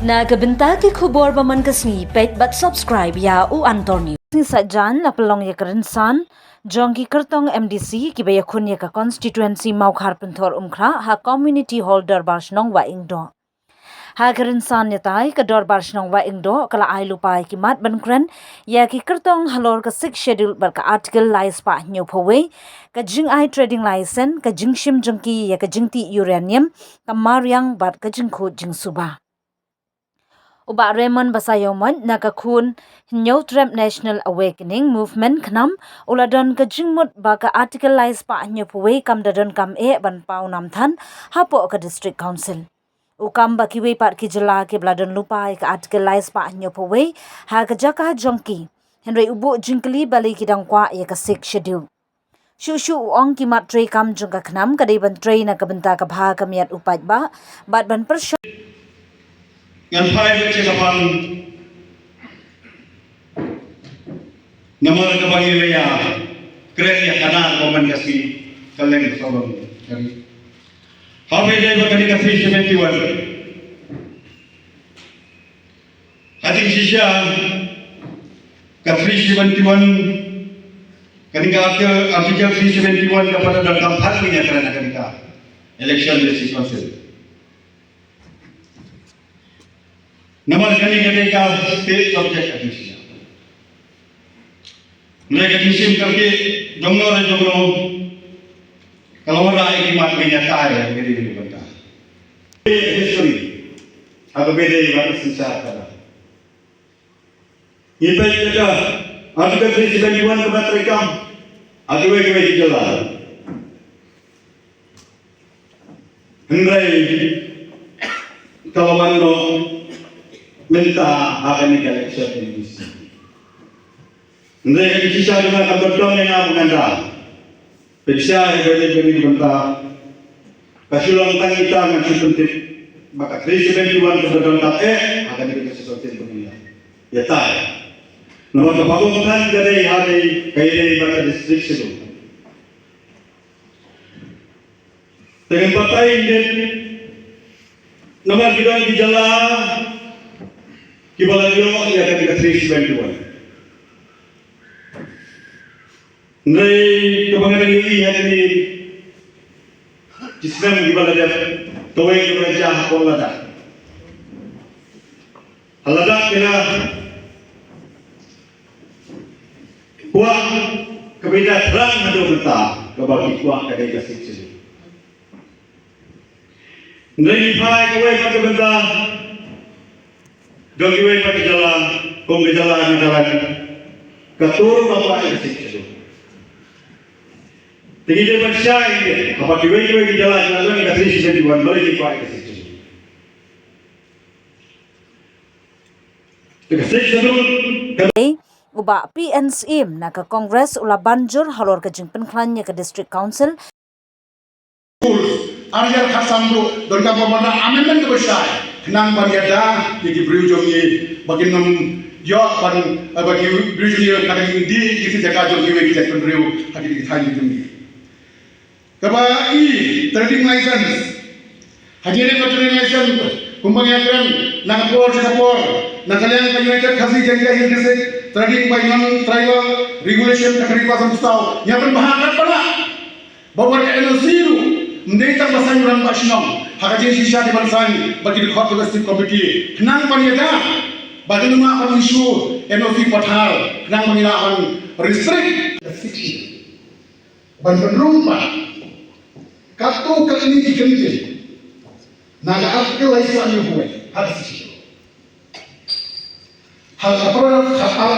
Nagabenta ki khubor baman kasni pet but subscribe ya u Antor News. Ni sajan lapalong ya kerensan jongki kertong MDC ki baya khun ya ka constituency Maukhar Penthor umkhra ha community holder barshnong wa ingdo. Ha kerensan ya tai ka dor barshnong wa ingdo kala ai lupai ki mat bankren ya ki kertong halor ka 6 schedule bar ka article lais pa nyu phawe ka jing ai trading license ka jingshim jongki ya ka jingti uranium ka maryang bat ka jingkhu jingsuba. Uba Raymond Basayoman nakakun New Trump National Awakening Movement khnam uladon ka jingmut ba ka articleize pa nyopuwe kam dadon kam e ban pau nam than hapo ka district council ukam ba kiwe pat ki jala ke bladon lupa ka articleize pa nyopuwe ha ka jaka jongki henry ubu jingkli bali kidang kwa ya ka 6 schedule Shushu ong ki mat tre kam jongka khnam ka dei ban tre na ka benta ka bha ka miat upat ba bat ban per Yang paling bercakapan nomor kebangilan keren ya kanan momen kasih kalian bersama kami. Hari ini berkali kasih 71. Hati sisa kasih 71. Ketika artikel 371 kepada dalam hatinya kerana ketika election district council. Nomor kali ketika state subject admission. Mereka kisim kerja jongno kalau orang ini mat menyata ya begini benda. History atau beda yang secara kata. Kita juga artikel 371 kepada rekam atau bagaimana dijelaskan. Henry kalau mando minta akan election ini. Mereka kisah dengan kabutong yang mengandang. Periksa yang beri bentar. Kasulang kita masih penting. Maka krisis bantuan kebetulan tak akan dikasih sesuatu pemilihan. Ya tak. Nomor kebangunan dari hari kaya pada distrik itu. Dengan partai ini nomor bidang di jalan Kibala dia ia akan dikasih bantuan. Dari kebanyakan ini hari ini, sistem kibala dia toy kerja kolada. Halada kena kuah kebeda terang ada berita kebagi kuah kadai kasih sini. Dari pihak kawai pada benda Dogiwe pada jalan, kong jalan adalah ketur bapak yang situ. Tinggi dia bersyai ini, apa diwe di jalan jalan yang kasih situ diwan balik di bapak yang situ. Kasih situ. Uba PNCM na ka Congress ula banjur halor ka jingpen klannya ka District Council. Arjal khasamdu don ka pemana amendment ke besar. Kenang banyada di berujung ini bagi nom yo bagi berujung ini kadang di kita jaga jom kita jaga pendiriu hati kita hanya jom. Kaba trading license hajire trading license kumbang yang keren nak kalian penyelidikan kasih janji desa trading by non tribal regulation negeri pasang pustau yang berbahagia pula bawa NLC itu mendekat pasang yuran pasang Hakaji sisa di bangsan bagi dekat domestic committee. Kenang paniada bagi nama akan isu NOC Pathal. Kenang mengira akan restrict restriction. Bantuan rumah kartu kali dikenal. Naga artikel lain yang buat harus itu. Hal apa hal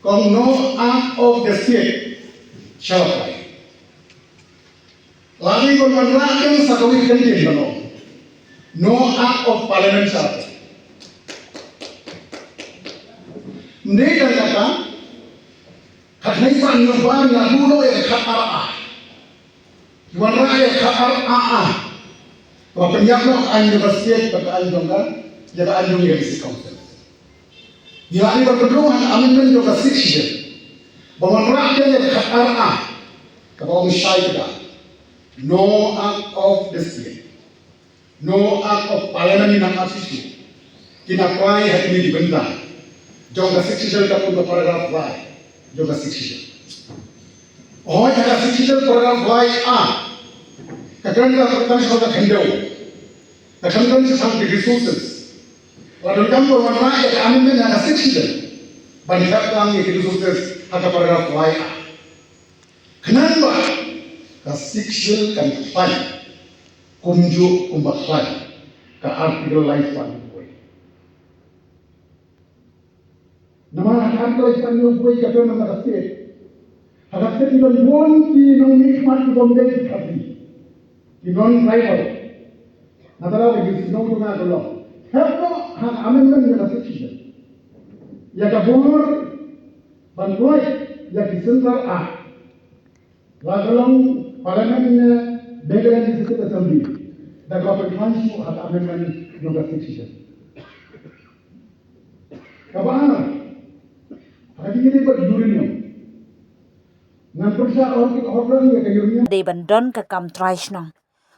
kong no act of the state shall apply. Lagi menerangkan sakawit kendir no act of parliament syarat. Ini dan kata katanya nyubar ngabulo yang kata Yuan raya kata Waktu nyamuk universitas pada anjungan jadi anjung yang isi council. Yang ini berkeruhan amendment juga section bahwa rakyat yang kata kalau misalnya no act of the state no act of parliament ng asisu. Kinakwai hat ini dibentang. Jongga seksisal kapun ke paragraf Y. Jongga seksisal. Oh, jongga seksisal paragraf Y A. Kakaran ka pertama sekolah kendau. Kakaran sesama resources. Walau kamu warna ya kami menjadi seksisal. Banyak kami resources ada paragraf Y A. Kenapa? Ka seksisal kan fun. Kumju kumbakfan. Ka artikel life fun. Nama akan terlihat yang buat kita nama kasih. Agar kita tidak bon ki nang nikmat bombay tapi, ki non driver. Nadalah lagi sinong tu nak dulu. Hello, hang amendment yang kasih sih. Ya kabur, bantuan, ya kisentral a. Lagalong parlimen begalan di situ assembly. Dah kau pergi hang amendment yang kasih sih. Kapan? Hari ini uranium. Nampak orang yang uranium. They bandon ka kam traish nong.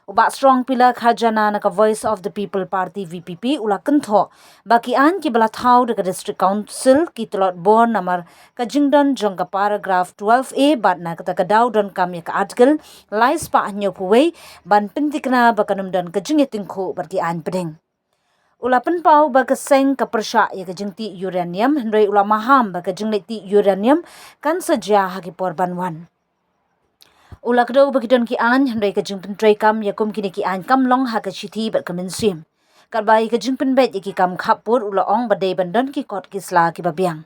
Uba strong pila khajana na ka Voice of the People Party VPP ula kentho. Baki an ki bala thau de ka District Council ki telot bon namar ka jingdon jong ka paragraph 12A bat na ka daw don kam ya ka article lais pa anyo kuwei ban pentikna bakanum don ka jingetingko baki an pedeng. Ula penpau baga seng ka persya ya ka jingti uranium hendrai ula maham baga jingleti uranium kan saja hagi porbanwan. Ula kedau bagi don ki an hendrai ka jingpen tray kam ya kum kini ki an kam long ha ka chiti bat ka minsim. Karbai ka jingpen bet ya ki kam khapur ula ong badai bandon ki kot kisla ki babiang.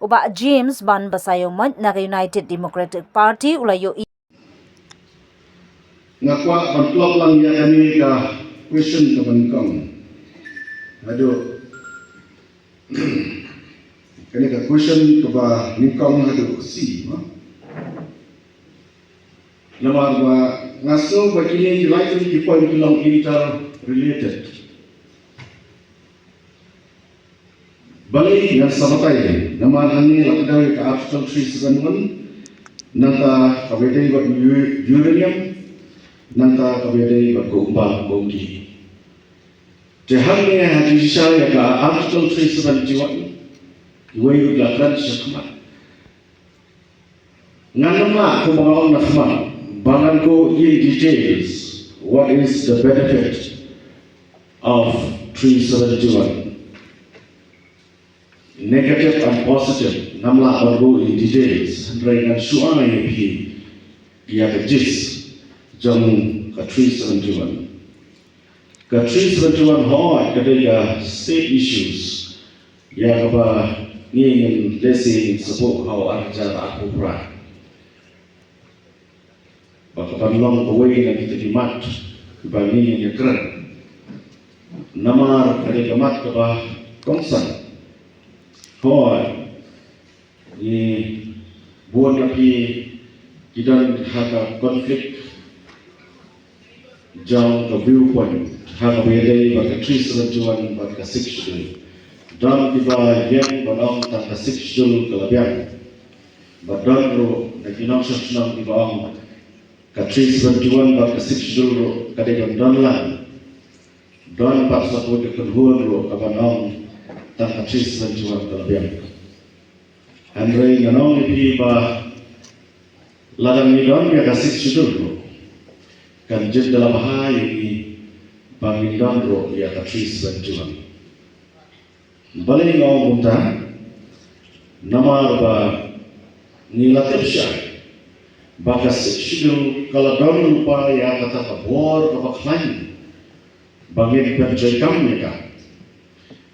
Uba James ban basayo mat na ka United Democratic Party ula yo Ngakwa bantuak lang ya kami ka question ka bangkang. Aduh, kini ka question ke ba nikong aduh si, lamar ba ngaso ba kini likely di point long interrelated. Balik yang sabatay, lamar hani lakdaw ka article 371 nanta kabedai ba uranium nanta kabedai ba gumba gumdi. Jahannya hati saya ka article 371 iwayu lakran sakma nganama ko mga on nakma bangan ko in details what is the benefit of 371 negative and positive namla bago in details rai nan suai pi ya kajis jong ka 371 ka 371 hoi kadaya state issues ya kaba ngin lesi support how arja aku pra bakapan long away na kita dimat bani ya keren namar kadaya mat kaba kongsan hoi ni buat lagi kita haka konflik jauh ke viewpoint hak bedai bagi 371 bagi 6 dan tiba yang balong tangga 6 kelebihan badan ro nakinang senang tiba ang ke 371 bagi 6 kadang dan lah dan paksa ko kedua ro kabanong tangga 371 kelebihan Andre nganong tiba ladang ni don ya 6 kan jid dalam bahaya ini Pangindang ro ya katris bantuan. Balik ngau muntah nama ba nilatip syah bagas sidul kalau daun lupa ya kata kabor kabak lain bangin percaya kami kan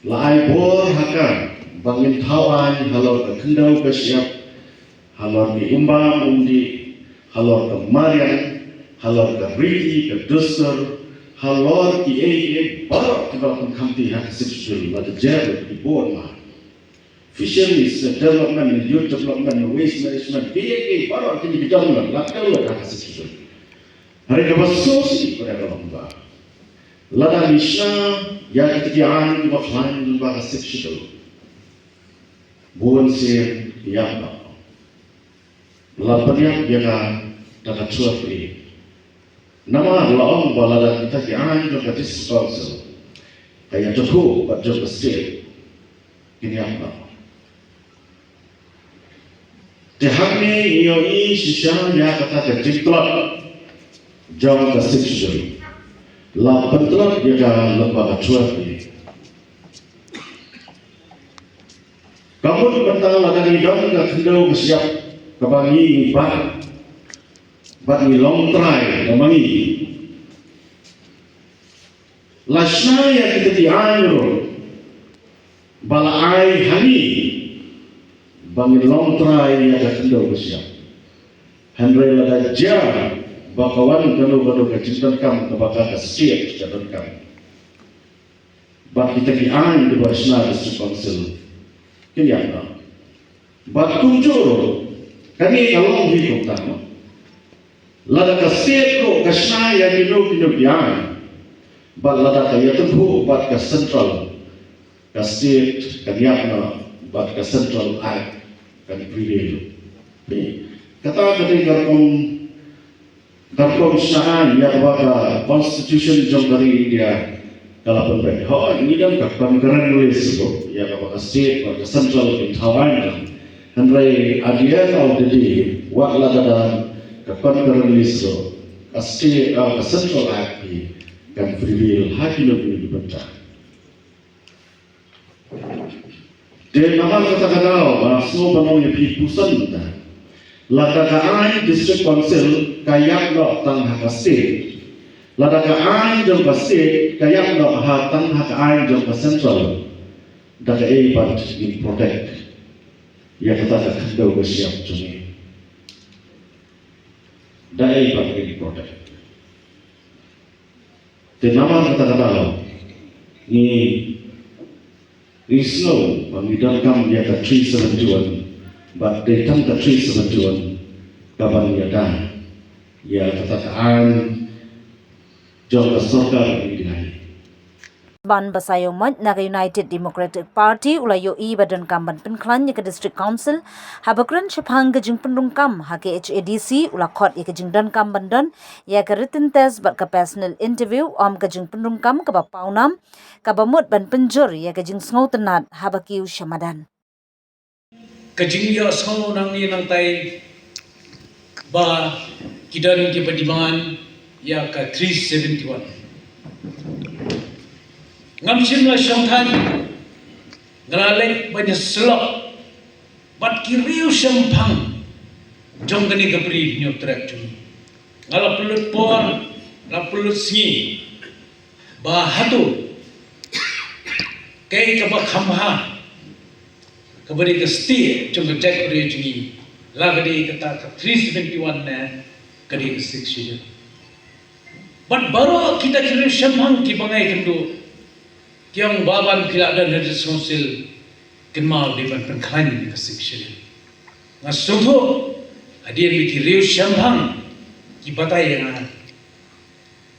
lai bor haka bangin tawan halor ke kendau ke siap halor di umbang undi halor ke marian halor ke riti ke duster halor ki barak development company hak sexual but the jail di board ma fisheries development youth development waste management barak kini bidang lah lakau hak sexual hari ke basosi pada lomba lada misna ya ketiaan wa khan ba sexual buon se ya ba lapanya ya ka dapat suap nama laong balada kita kian jo katis council kaya jodoh bat jo state kini apa tehami iyo i shisha ya kata kejitlat jawab kasih la pentlat ya ka lembaga cuat ini kamu bentang ladang idong ka kendau siap kebangi bat ni long try kebangi lasna ya kita di ayo bala ai hani bangi long try ya ka kendau siap handre lada ja bakawan kanu ka cintan kam ka baka ka siap cintan kam bat kita di ayo di basna district council kaya bat tunjur kami kalau hidup tama lada ka state ko kasna ya pino biang bat lada ka yatuh bat ka central ka state kanyapna bat ka central act kan prevail kata karkom saan ya baka constitution jong dari India kalau pun ini kan kapanggaran nulis ko ya baka state baka central in Thailand and at the end of the day what lada kapanggaran nulis ko a state a central act kan prevail hakilo ni banta dan naman kata-kata masuk banong pi pusan lada ka district council kayak lo tang hak state lada ka jong ka state kayak lo ha tang hak jong ka central daga part in protect ya kata ka kandau ka siap jong da part in protect te nama kata ni Isno pangidang kam ya ka 371 but they come ka 371 kaban ya dah ya katakan jong sarkar ini Ban basayo mat naga United Democratic Party ulayo i badan kamban penklan ya ke District Council habakran chapang gajing penrungkam ha ke HADC ula khot ya gajing dan kamban dan ya ke written test bat ka personal interview om gajing penrungkam ka ba paunam ka ba mut ban penjur ya gajing sngo tenat habakiu syamadan kajing ya sngo nang ni nang tai ba kidan ke padimangan ya ka 371 ngamsim la syangthan ngalek banyak selok bat kiriu syampang jong gani gabri nyo trek jong ngala pulut por la pulut singi ba hatu kay ka ba khamha kabari ka sti jong ka tek re jingi la gadi ka 371 na kadi ka 6 bat baro kita kiriu syampang ki bangai kendu yang baban kila dan dari sonsil kenmal di ban penklan di section ngasuho adia miki riu syambang ki batai yang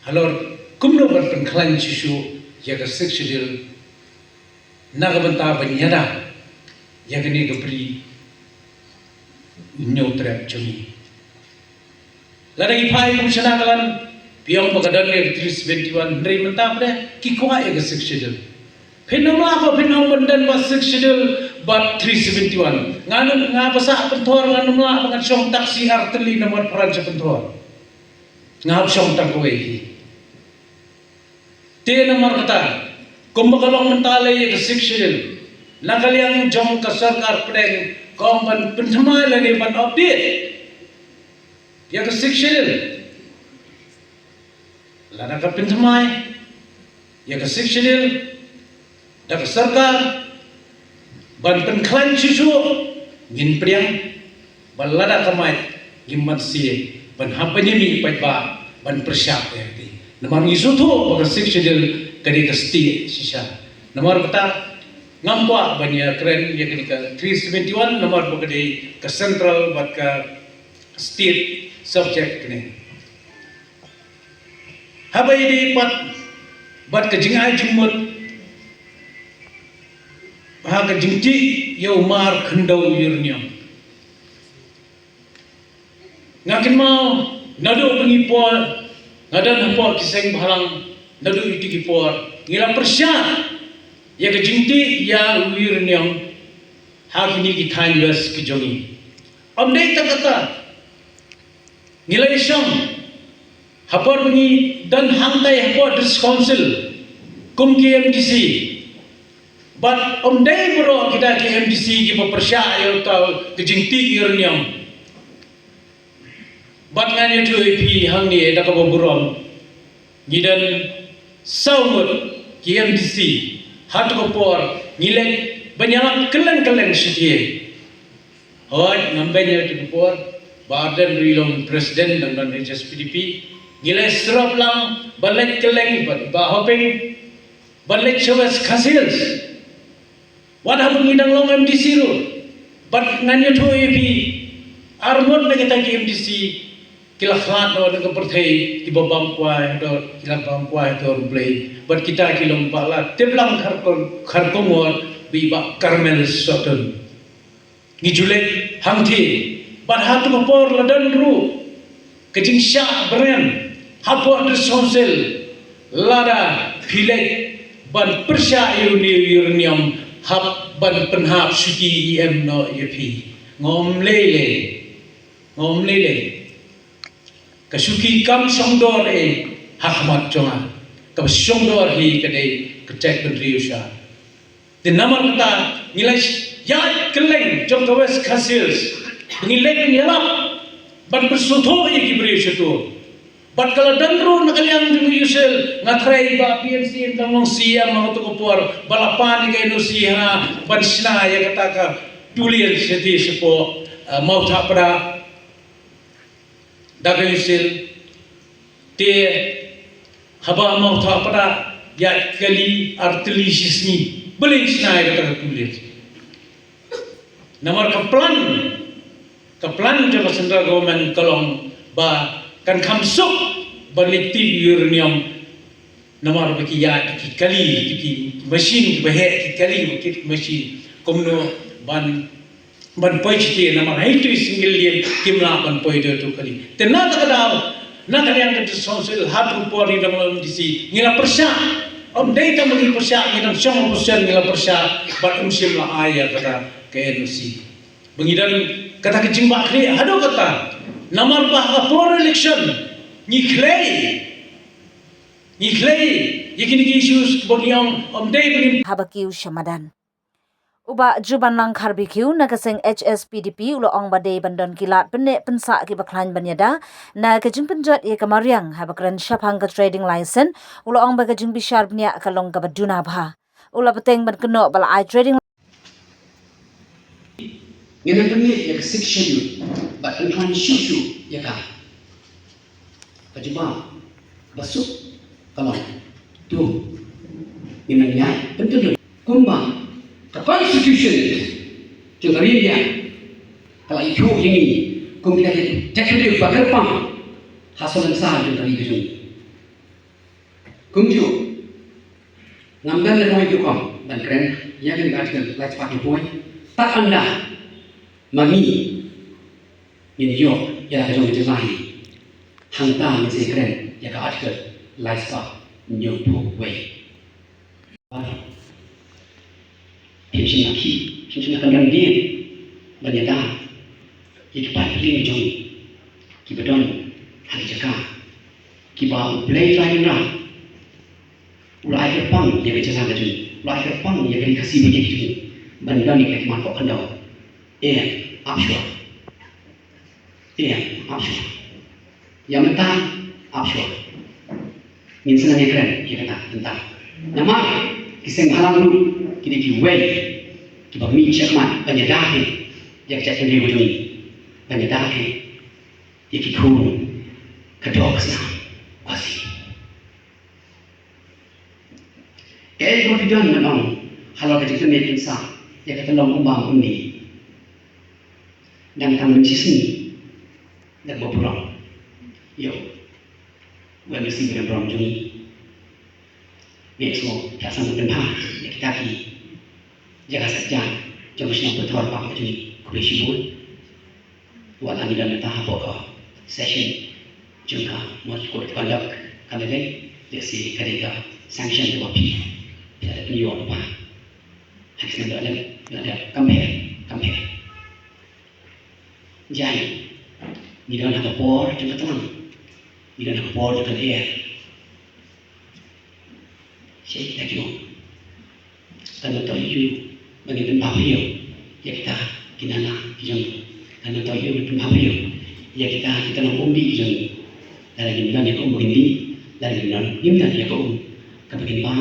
halor kumno ban penklan chisu ya ka section naga banta banyada ya gani gabri nyotrap jami ladagi pai kumshana kalan Piang pagadan le 371 ndrei mentap de ki ko ay ga section phenamla ba phenam bandan ba section ba 371 nganu nga basa pentor nganumla bangan syong taksi arteli nomor peranca pentor ngap syong tak kowe te nomor kata kumbakalong mentale ye ga section nakaliang jong ka sarkar pedeng komban penthmai la ni ban update ya ga section lada ka pintamai ya ka sectional da ka sarkar ban penklan chisu ngin priang ban lada ka mai gimman si ban hampanya mi pai ba ban persyap ya ti namang isu tu ba ka sectional kadi ka sti sisa nomor kata ngampwa ban ya keren ya kadi ka 371 nomor ba kadi ka central bat ka state subject ni habai di bat kejingai jumut ha kejingti yau mar khendau yurnya ngakin mau nado pengipol ngadan hapor kiseng balang nadu itu kipor ngila persya ya kejingti ya wirnyong hakini kithan yus kejongi amdei kata ngila isam hapor bunyi dan hantai hapor dis council kum KMDC but amdei bro kita KMDC ki persya ya tau kejingti wirnyong but ngan itu ipi hang ni dak boburom ngidan saumut KMDC hat kopor ngilek banyak keleng sedih hoi ngambenya itu kopor badan rilong presiden dan HSPDP ngilek serap lang balik keleng ba hoping balik showes khasils what happened ngidang long MDC ro but ngan itu ipi armod na kita KMDC kila flat no dengan perthai di babam kuai do kila babam kuai do rumplay but kita kilom pala teblang kharkomor bi ba karmel soton ngijulek hangthi but hatu mapor ladan ru kejing sya beren hapo under sonsel lada pilek ban persya urnium hap ban penhap suci em no yepi ngom lele kasuki kam songdor hakmat jonga kam songdor hi kadai ketek pendriusha di namar kata nilai ya keleng jong kawes khasils ngilek nyelap ban bersutho ki briusha tu bat kala danro nakaliang jung yusel ngatrai ba PNC tamong siam ma to kopor balapan ke no siha ban sna ya kata ka tulian seti sepo mau thapra dagang sil te haba mau tha pada ya kali artili sisni boleh snai kata tulis namar kaplan jaba central government kolong ba kan khamsuk balikti urnium namar baki ya ki kali ki machine bahe ki kali ki machine komno ban poichti namar haitu single lien kimla ban poido tu kali tenna takadao na kalian ke sosial hatu pori dalam disi ngila persya dei tam bagi persya ngidam syong persya ngila persya bat umsim la aya kata KNC bengidan kata kecing bakri hado kata namar bah for election ngiklei yakini issues bogiam dei bagi Habakiu Shamadan. Uba juban lang kharbikiu nakaseng HSPDP ulo ong badai bandon kilat bende pensa ki baklan banyada na kajing penjot ye kamariang habakran syapang ka trading license ulo ong bagajing bishar bnya kalong ka baduna bha ulo peteng ban keno bala I trading ngena kami ya section but in transition ya ka kajima basuk kalau tu ngena nya penting kumba the constitution jengari dia kalau itu ini kemudian teknik bakal pam hasil sah jengari itu kemudian ngambil lagi itu kom dan keren ya kan artikel lagi pakai poin tak anda mami ini yo ya ada jom jelahi hangta masih keren ya kan artikel lagi pakai new way Pinsin akan dia banyada ikipat pilih jom kibadon hari jaka kiba play lain lah ulai kerpang ya kerja sangat jom ulai kerpang ya kerja kasih banyak jom bandar ni kerja manfaat kandau absyur yang mentah absyur ingin senangnya keren ya kata mentah nama kisah halang dulu kini diwei kiba mi cekmat banyadahi yang cek sendiri bujuni banyadahi ikikun kedok senang kuasi kalau tidak menang halau kecil ni insan yang kata long umbang undi dan kami mencisi dan berperang yo when you see berperang juni ni semua kiasan berpah yang kita ki jaga saja jom senang bertuar pak juni kurisi bun buat lagi dan tahap pokok session jangka mau ikut kondak kalau dia si kadega sanction tu api ada penyuap apa harus ada compare jangan ni dah nak por jangka tenang ni dah nak por jangka dia saya tak kira kalau tahu you bagi tempat dia ya kita kinala kijang kalau tahu you tempat dia ya kita nak undi kijang dari gimana ya kau begini dari gimana ya kau kapag ba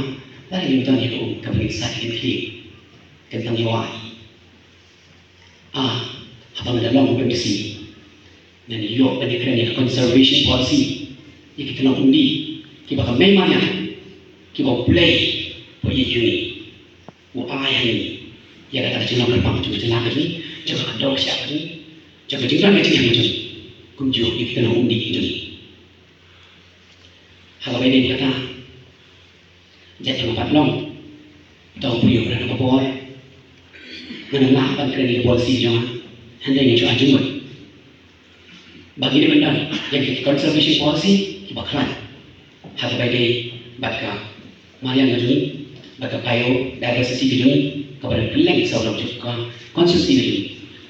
dari gimana ya kau kapag sakit ini tentang yawa habang dalam bersih dan yo pendidikan yang conservation policy yang kita nak undi kita bakal main mana kita play po ini ayah ini ya kata jenang berbang cuma jenang ini jaga kedok siapa ini jaga jenang macam yang macam kunjung kita nak undi ini hal ini kata jadi empat long tahu punya berada kapal menengah pada kredit polisi jangan hendak yang cuaca jumut bagi dia benar yang conservation policy kibaklan hal ini baka marian majuni baka payo diversity bidung kepada peleng seorang juga konsumsi bidung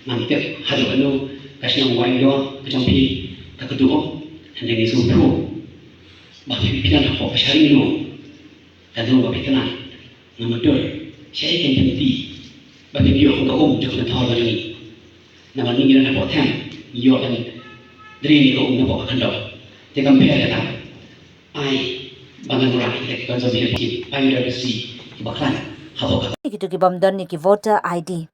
nanti hal itu kasih yang wayang kecampi kedua hendak disuruh bagi pilihan apa sharing dulu dan dulu bagi kenal nomor dua saya ingin berhenti bagi dia untuk jangan tahu lagi nama ni kita nak buat dia dan dari ni nak buat kendor dia compare kata bangan orang kita konservasi biodiversity baklan apa Gitu ki bamdan ni ki voter ID.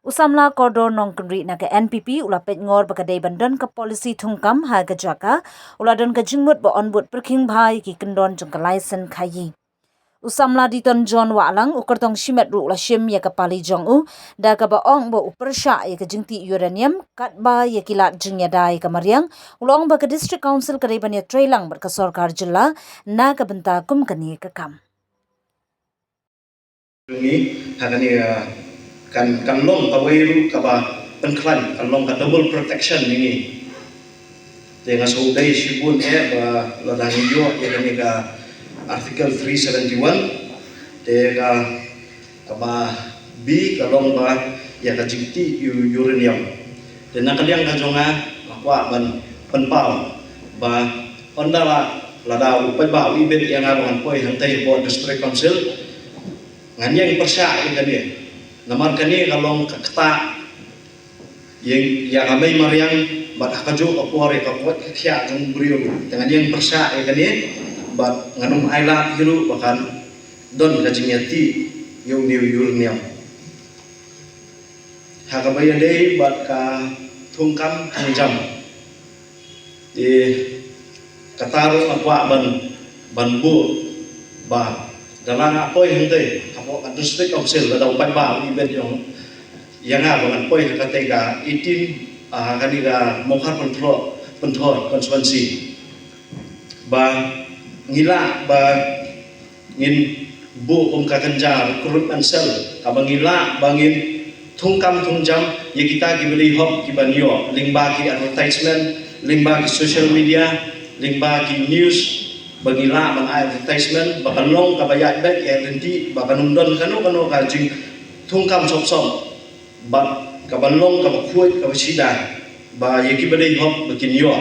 Usamla koridor nongkri na ke NPP ulapet ngor bakadai bandan ke polisi thungkam ha ke jaka uladon ke jingmut ba onbut perking bhai ki kendon jong ke license khayi. Usamla diton John Walang ukertong shimet ru la shim ya ke pali jong u da ka ba ong ba upersha ya ke jingti uranium kat ba ya kilat jing ya dai ke mariang ulong ba ke district council ke ban ya trailang ber ke sarkar jilla na ke benta kum kani ke kam. Ini hakani kan long kaweru kaba penklan kan long ka double protection ini dengan saudai sibun ba ladang yo ya kami ka article 371 ka kaba b kalong ba ya ka jikti uranium dan nakaliang ka jonga akwa ban penpau ba ondala ladau pai ibet yang abangan poi hantai bo district council nganyang persya ini kan dia namar kani kalong kakta yang amai mariang bat akajo apore kapot kya jong brio dengan yang persya kani bat nganum aila hiru bahkan don kajingati yung new uranium hakabaya dei bat ka thungkam hangjam kataro akwa ban bu ba dalam apa yang itu, kamu district council ada upaya baru event yang bangan poi katega 18 kaniga mokar control konsumensi ba ngila ba ngin bu kakenjar kurut ansel abang ngila bangin thungkam thungjam ya kita gibeli hop kibanyo lingba ki advertisement lingba ki social media lingba ki news bagila bang advertisement bakanong kabayat bet ya nanti bakanundon kanu kajing thungkam sop ba kabalong kabakuit kabasida ba yaki badai hop bakinyo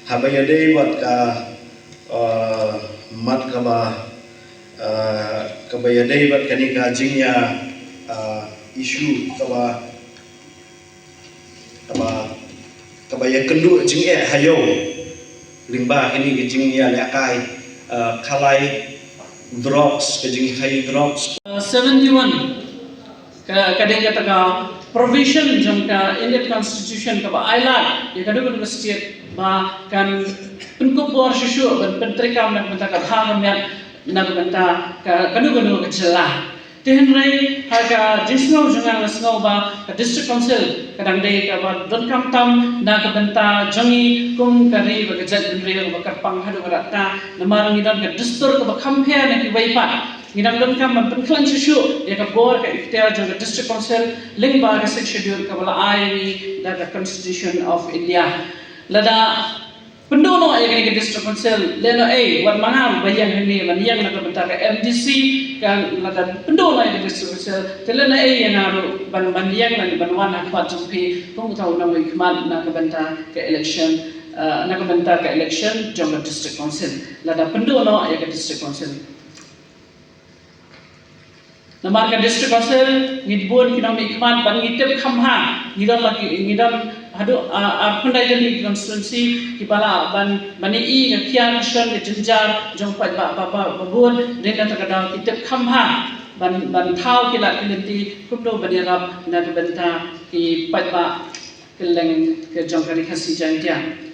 habayade wat ka mat kaba kabayade wat kani kajingnya isu kaba kabaya kendu jing hayo limba ini jing ya lekai kalai drugs jing hai drugs 71 kadang kata ka provision jong ka Indian Constitution ka ba island ya kadang ka state ba kan penkup bor susu ban pentrikam nak benta ka hang na benta ka kadang ka celah Tihenrai harga disnau jangan lesnau ba district council kadang dei ka ba don kam tam na ka benta jangi kum kari ba kejat benri ba kapang hadu rata namarang idan ka distur ka ba kampia na ki waipa ngidang don kam man penklan susu ya ka bor ka ikhtiar jong district council ling ba ka six schedule ka bala ai ni da the constitution of India lada pendono ay kini district council leno wat mangam bayang ini man yang nak bentar ka MDC kan lada pendono ay district council telena yang aru ban yang ban wan ak pat jumpi pung tahu na mai kman na ka bentar ka election nak bentar ka election jong district council lada pendono ay ka district council Namarga district council ngidbon kinam ikman ban ngitep khamha ngidon lagi ngidon hadu arkundai jadi constituency kipala bani i ngakian mission ke jenjar jong pat ba babun den ta kadang kitep khamha ban thau kilat kilenti kumdo badirap na benta ki pat ba keleng ke jong kali khasi jantia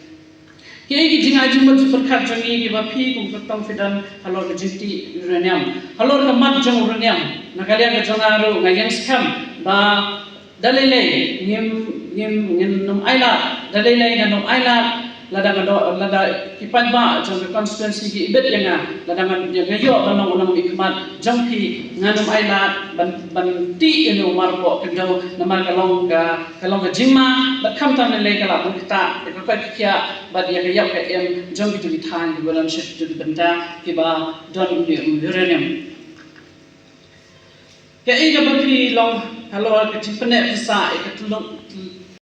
Kiki jinga jumut superkat jongi ki bapi kum ketong fidan halor ke jinti uranium halor ke mat jong uranium nakalia ke jongaru ngayang skam ba dalile ngim num aila dalile num aila lada kipan ba jong constituency ki ibet yanga lada man yayo banong unang ikmat jong ki nganum aila ban ti ene umar ko kedau namar kalong ka jima bat kam tan le kala kita ko kia bat yayo ka em jong ki than ki balan shit tu benda ki ba don uranium ke ega bapi long halo ke tipene pisa ke tulung